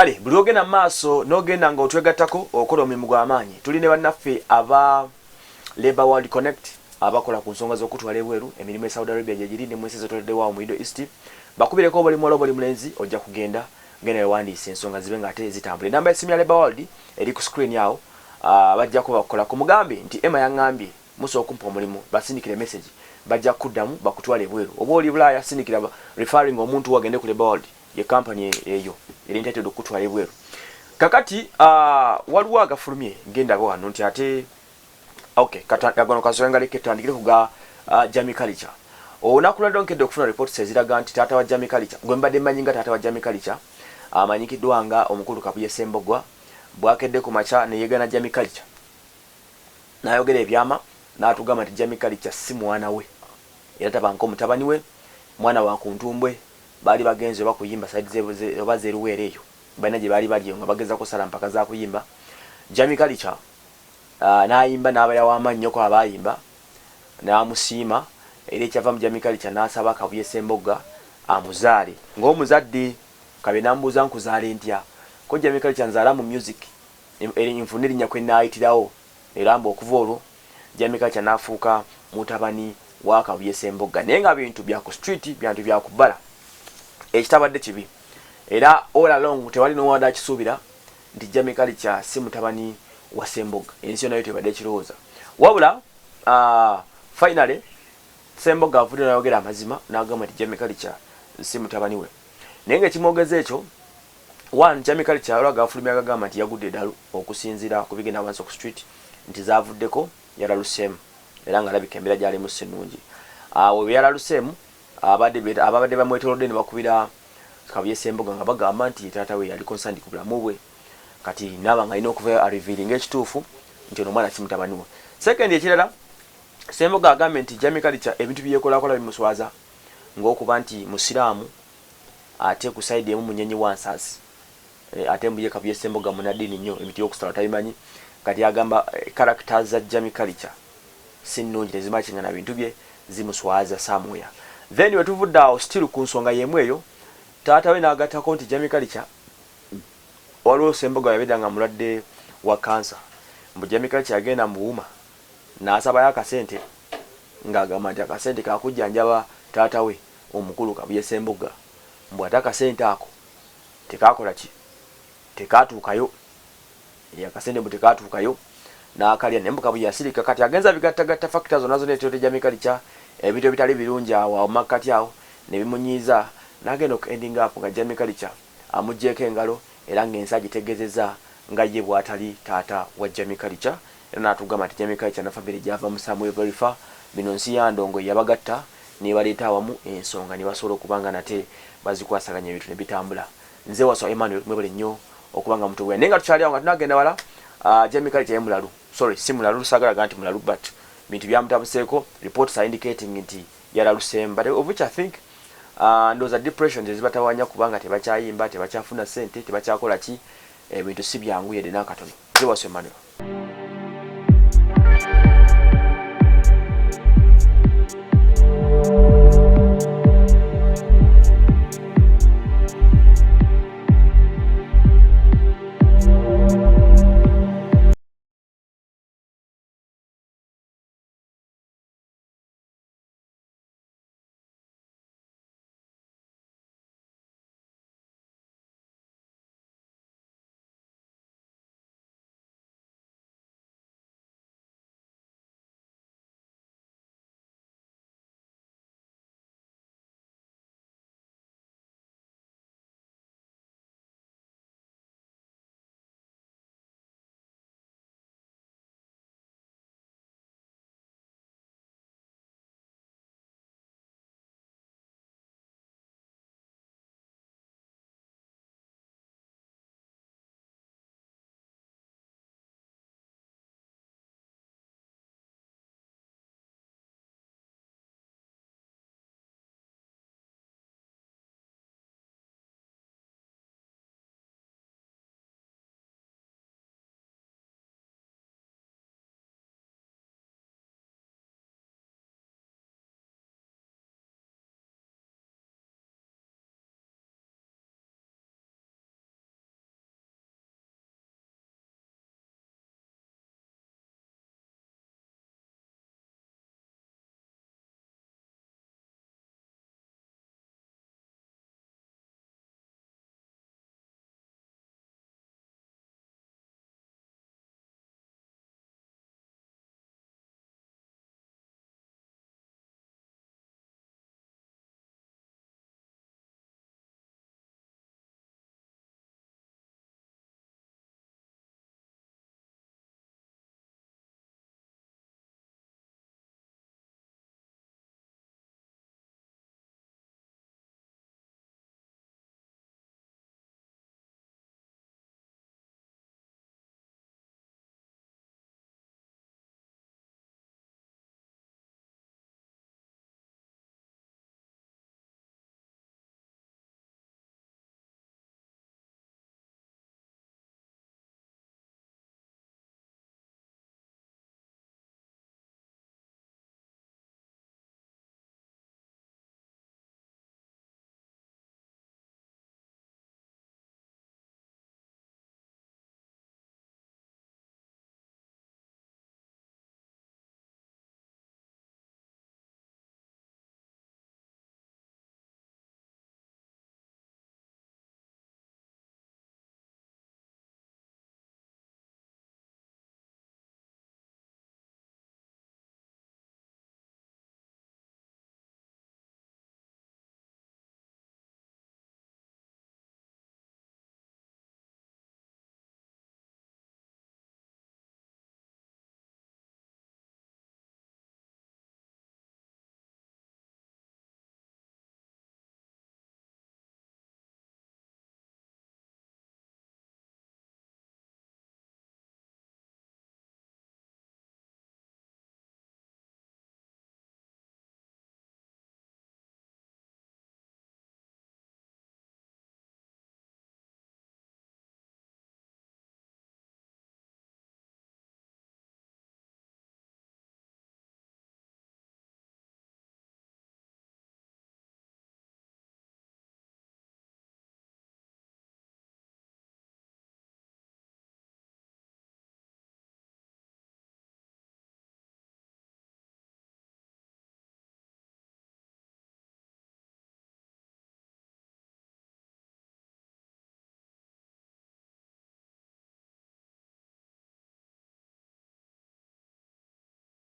kale buli ogenda maaso n'ogenda nga otwegattako okola omulimu gw'amaanyi. Tuli ne bannaffe aba Labour World Connect abakola ku nsonga z'okutwala ebweru emirimu e Saudi Arabia gye giri ne mu nsi zetoleddewo mu Middle East. Bakubireko buli muwala buli mulenzi ojja kugenda ngene wewandiisa ensonga zibe ng'ate zitambula. Enamba y'essimu ya Labour World eri ku screen yawo. Bajjako bakola ku mugambi nti Emma yaŋŋambye musooka kumpa omulimu basindikire message bajja kuddamu bakutwala ebweru. Oba oli Bulaaya sindikira referring omuntu wagende ku Labour World ye company eyo eri entitled okutwala ebweru. Kakati waliwo agafulumye ngendako wano nti ate okay kagano kasoyenga leke tandikire kuga Jamie Culture. Olunaku lwa donkedde okufuna reports eziraga nti taata wa Jamie Culture gwe mbadde mmanyi nga taata wa Jamie Culture amanyikiddwa nga omukulu Kabuye Ssembogwa bwakedde ku maca ne yegana Jamie Culture n'ayogera ebyama n'atugamba nti Jamie Culture si mwana we era tabanko mutabani we mwana wa kuntumbwe bali bagenze bakuyimba side oba zeruwere eyo bana gye bali bali nga bageza ko sala mpaka za kuyimba Jamie Culture n'ayimba n'abaya w'amannyo ko abayimba n'amusiima era ekyava mu Jamie Culture n'asaba Kabuye Ssembogga amuzaale ng'omuzadde kabe nambuuza nkuzaale ntya ko Jamie Culture nzaala mu music nfuna erinnya kwe naayitirawo era mbu okuva olwo Jamie Culture n'afuuka mutabani wa Kabuye Ssembogga naye nga bintu bya ku street bintu bya kubala ekitabadde kibi era all along tewali n'owadde akisuubira nti Jamie Culture si mutabani wa Ssembogga ensi nayo tebadde ekirowooza wabula finally Ssembogga avudde n'ayogera amazima n'agamba nti Jamie Culture si mutabani we naye ng'ekimwogeza ekyo one Jamie Culture olwaga afulumya agamba nti yagudde eddalu okusinziira ku bigenda wansi ku street nti zaavuddeko yalaluseemu era nga alabika embeera gyalimu si nnungi we yalaluseemu ababadde bamwetoolodde ne bakubira Kabuye Ssembogga nga bagamba nti taata we yali concerned ku bulamu bwe kati naaba nga alina okuva revealing ekituufu nti ono omwana si mutabani we. Second ekirala Ssembogga agambe nti Jamie Culture ebintu byekolakola bimuswaza ng'okuba nti musiraamu ate ku side emu munyenyi wa nsaasi ate mbuye Kabuye Ssembogga munaddiini nnyo emiti y'okusala tabimanyi kati agamba characters za Jamie Culture si nnungi tezimakingana bintu bye zimuswaza samuya. Then wetuvudde awo still ku nsonga y'emu eyo taata we n'agattako nti Jamie Culture waliwo Ssembogga yabedda nga mulwadde wa cancer mbu Jamie Culture yagenda mu buuma n'asabayo akasente ng'agamba nti akasente kakujjanjaba taata we omukulu Kabuye Ssembogga mbu ate akasente ako tekakola ki tekatuukayo akasente mbu tekatuukayo n'akalya naye mbu Kabuye yasirika kati agenza bigattagatta factors zonna zonna etiyodde Jamie Culture ebintu ebitali birungi awo makkati awo ne bimunyiiza n'agenda ending up nga Jamie Culture amugjeeko engalo era ng'ensi agitegeezezza nga ye bw'atali taata wa Jamie Culture era n'atugamba nti Jamie Culture na family gyava mu Samuel Verifa bino nsi ya ndongo yabagatta ne baleeta awamu ensonga ne basobola okubanga nate bazikwasaganya ebintu ne bitambula. Nze waswa Emmanuel mwebale nnyo okubanga mutuwe naye nga tukyali awo nga tunagenda wala Jamie Culture ye mulalu si mulalu sagalaga nti mulalu but bintu byamutabuseeko reports are indicating nti yalaluseemu but of which I think ndowooza depression tezibatawanya kubanga tebakyayimba tebakyafuna ssente tebakyakola ki ebintu si byangu yedde n'akatono. Nze waswa Emmanuel.